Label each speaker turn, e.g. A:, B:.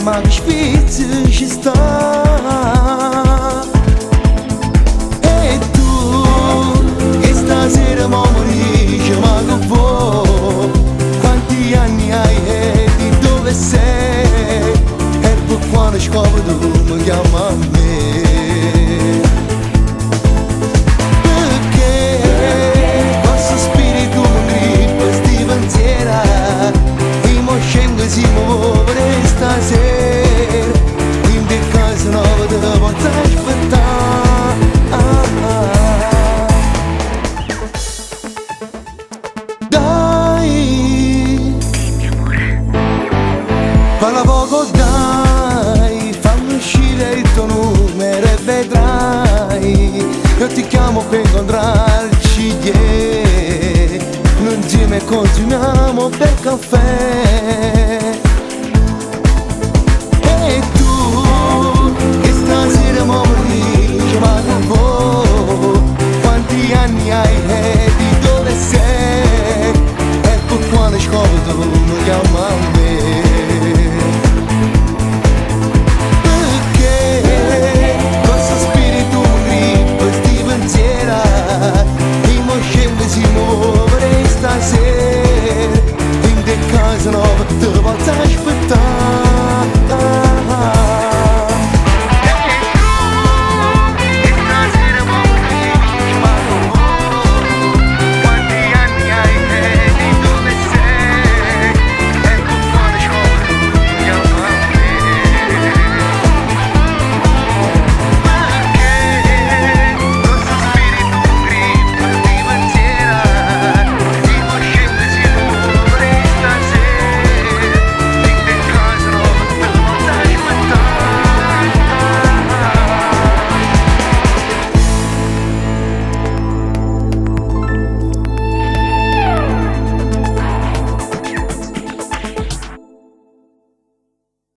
A: ma che spizzi ci sta. E tu che stasera mi ma che vuoi, quanti anni hai e di dove sei, e per quando scopri tu mi chiami a me. Perché questo spirito mi grippa sti pensieri, e mo scendo si muove stasera, in te casa nuova te posso aspettare. Dai, dimmi amore, parla poco dai, fammi uscire il tuo numero e vedrai, io ti chiamo per incontrarci, yeah. Noi insieme consumiamo per caffè.